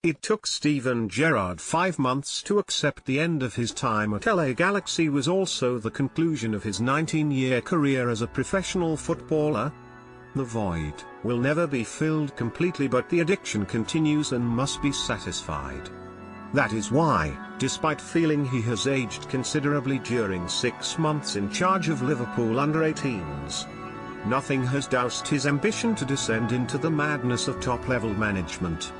It took Steven Gerrard 5 months to accept the end of his time at LA Galaxy was also the conclusion of his 19-year career as a professional footballer. The void will never be filled completely, but the addiction continues and must be satisfied. That is why, despite feeling he has aged considerably during 6 months in charge of Liverpool under-18s, nothing has doused his ambition to descend into the madness of top-level management.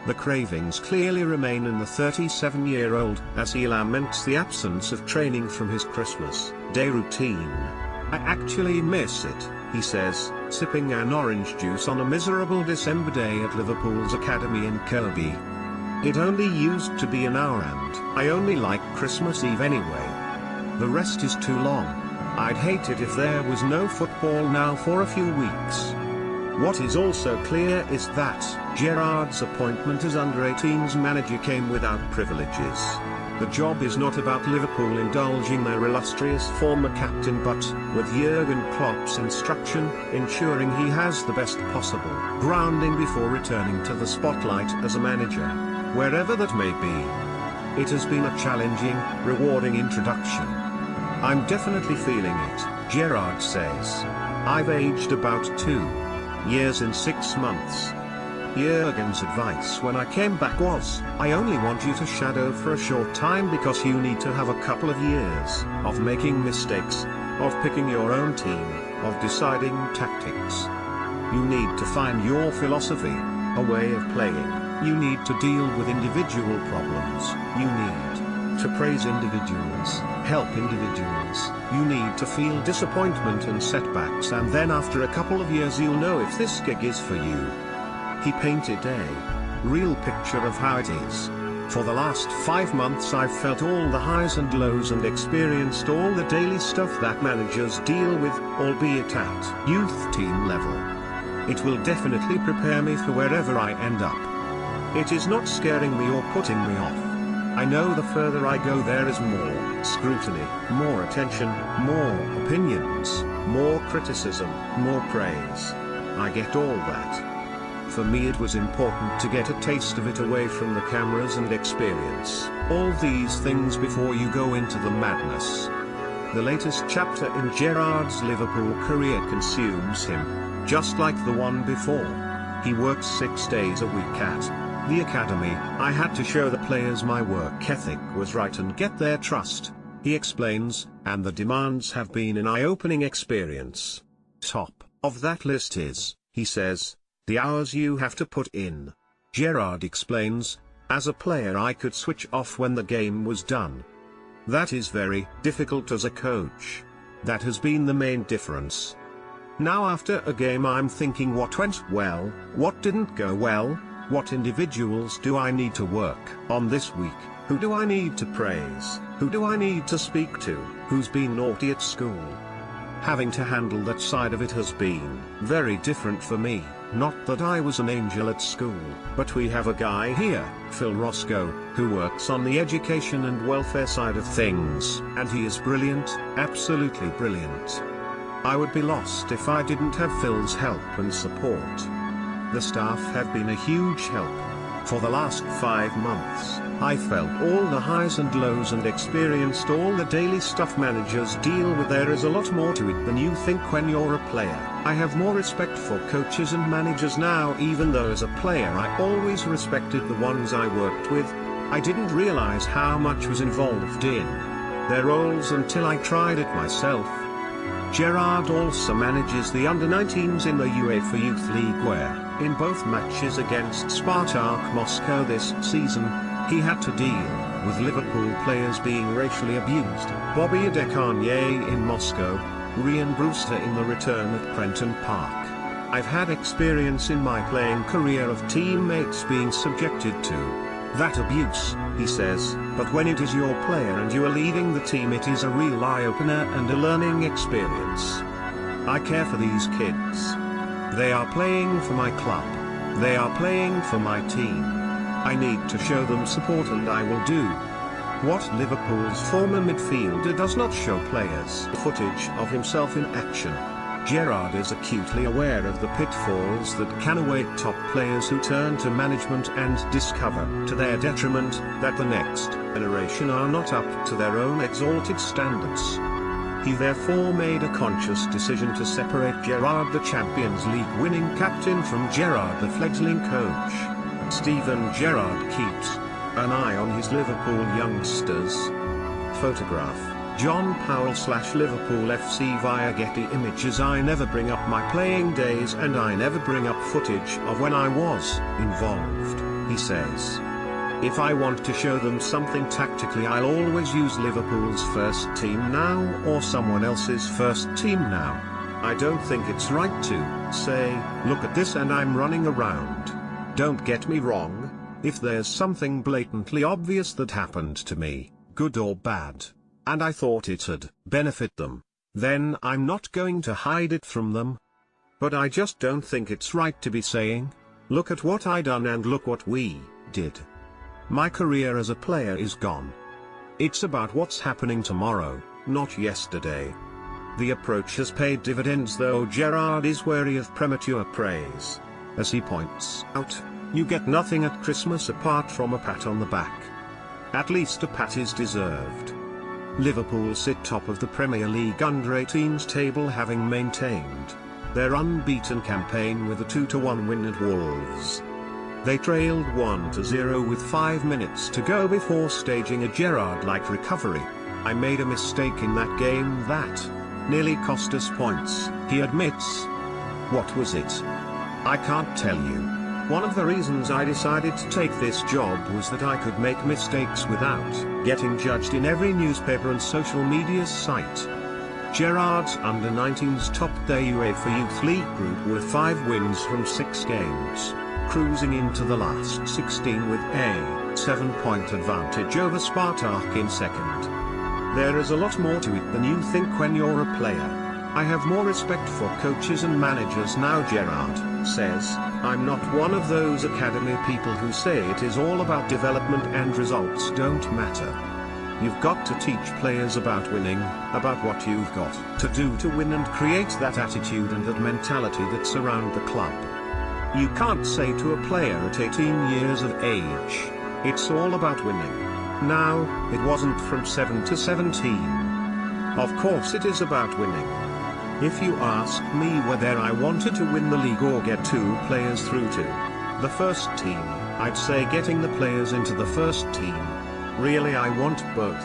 The cravings clearly remain in the 37-year-old as he laments the absence of training from his Christmas Day routine. "I actually miss it," he says, sipping an orange juice on a miserable December day at Liverpool's academy in Kirby. "It only used to be an hour and I only like Christmas Eve anyway. The rest is too long. I'd hate it if there was no football now for a few weeks." What is also clear is that Gerrard's appointment as under-18s manager came without privileges. The job is not about Liverpool indulging their illustrious former captain, but, with Jurgen Klopp's instruction, ensuring he has the best possible grounding before returning to the spotlight as a manager, wherever that may be. It has been a challenging, rewarding introduction. "I'm definitely feeling it," Gerrard says. "I've aged about 2 years in 6 months. Jurgen's advice when I came back was, I only want you to shadow for a short time because you need to have a couple of years of making mistakes, of picking your own team, of deciding tactics. You need to find your philosophy, a way of playing. You need to deal with individual problems. You need to praise individuals, help individuals. You need to feel disappointment and setbacks, and then after a couple of years you'll know if this gig is for you." He painted a real picture of how it is. "For the last 5 months I've felt all the highs and lows and experienced all the daily stuff that managers deal with, albeit at youth team level. It will definitely prepare me for wherever I end up. It is not scaring me or putting me off. I know the further I go there is more scrutiny, more attention, more opinions, more criticism, more praise. I get all that. For me it was important to get a taste of it away from the cameras and experience all these things before you go into the madness." The latest chapter in Gerrard's Liverpool career consumes him, just like the one before. He works 6 days a week at the academy. "I had to show the players my work ethic was right and get their trust," he explains, "and the demands have been an eye-opening experience. Top of that list is," he says, "the hours you have to put in." Gerrard explains, "As a player I could switch off when the game was done. That is very difficult as a coach. That has been the main difference. Now after a game I'm thinking what went well, what didn't go well, what individuals do I need to work on this week, who do I need to praise, who do I need to speak to, who's been naughty at school." Having to handle that side of it has been very different for me. Not that I was an angel at school, but we have a guy here, Phil Roscoe, who works on the education and welfare side of things, and he is brilliant, absolutely brilliant. I would be lost if I didn't have Phil's help and support. The staff have been a huge help. For the last 5 months, I felt all the highs and lows and experienced all the daily stuff managers deal with. There is a lot more to it than you think when you're a player. I have more respect for coaches and managers now, even though as a player I always respected the ones I worked with. I didn't realize how much was involved in their roles until I tried it myself." Gerrard also manages the under-19s in the UEFA Youth League where, in both matches against Spartak Moscow this season, he had to deal with Liverpool players being racially abused. Bobby Adekanye in Moscow, Ryan Brewster in the return at Prenton Park. "I've had experience in my playing career of teammates being subjected to that abuse," he says, "but when it is your player and you are leading the team it is a real eye-opener and a learning experience. I care for these kids. They are playing for my club. They are playing for my team. I need to show them support and I will do what Liverpool's former midfielder does not show players. Footage of himself in action. Gerrard is acutely aware of the pitfalls that can await top players who turn to management and discover, to their detriment, that the next generation are not up to their own exalted standards. He therefore made a conscious decision to separate Gerrard, the Champions League winning captain, from Gerrard, the fledgling coach. Steven Gerrard keeps an eye on his Liverpool youngsters. Photograph, John Powell/Liverpool FC via Getty Images. I never bring up my playing days and I never bring up footage of when I was involved, he says. If I want to show them something tactically, I'll always use Liverpool's first team now or someone else's first team now. I don't think it's right to say, look at this and I'm running around. Don't get me wrong, if there's something blatantly obvious that happened to me, good or bad, and I thought it'd benefit them, then I'm not going to hide it from them. But I just don't think it's right to be saying, look at what I done and look what we did. My career as a player is gone. It's about what's happening tomorrow, not yesterday. The approach has paid dividends, though Gerrard is wary of premature praise. As he points out, you get nothing at Christmas apart from a pat on the back. At least a pat is deserved. Liverpool sit top of the Premier League under-18s table, having maintained their unbeaten campaign with a 2-1 win at Wolves. They trailed 1-0 with 5 minutes to go before staging a Gerrard-like recovery. I made a mistake in that game that nearly cost us points, he admits. What was it? I can't tell you. One of the reasons I decided to take this job was that I could make mistakes without getting judged in every newspaper and social media site. Gerrard's under-19s topped their UEFA Youth League group with 5 wins from 6 games, cruising into the last 16 with a 7-point advantage over Spartak in second. There is a lot more to it than you think when you're a player. I have more respect for coaches and managers now, Gerrard says. I'm not one of those academy people who say it is all about development and results don't matter. You've got to teach players about winning, about what you've got to do to win and create that attitude and that mentality that's around the club. You can't say to a player at 18 years of age, it's all about winning. Now, it wasn't from 7 to 17. Of course it is about winning. If you ask me whether I wanted to win the league or get 2 players through to the first team, I'd say getting the players into the first team. Really, I want both.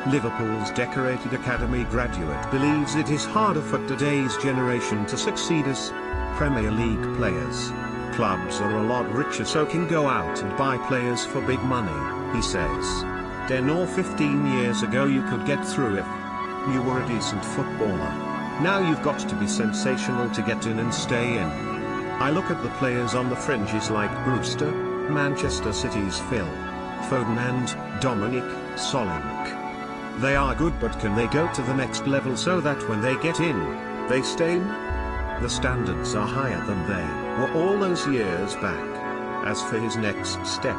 Liverpool's decorated academy graduate believes it is harder for today's generation to succeed as Premier League players. Clubs are a lot richer, so can go out and buy players for big money, he says. 10 or 15 years ago you could get through if you were a decent footballer. Now you've got to be sensational to get in and stay in. I look at the players on the fringes like Brewster, Manchester City's Phil Foden and Dominic Solanke. They are good, but can they go to the next level so that when they get in, they stay in? The standards are higher than they were all those years back. As for his next step,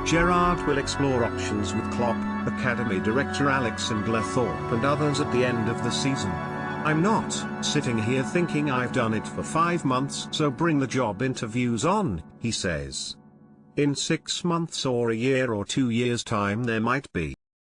Gerrard will explore options with Klopp, Academy Director Alexander Thorpe and others at the end of the season. I'm not sitting here thinking I've done it for 5 months, so bring the job interviews on, he says. In 6 months or a year or 2 years' time there might be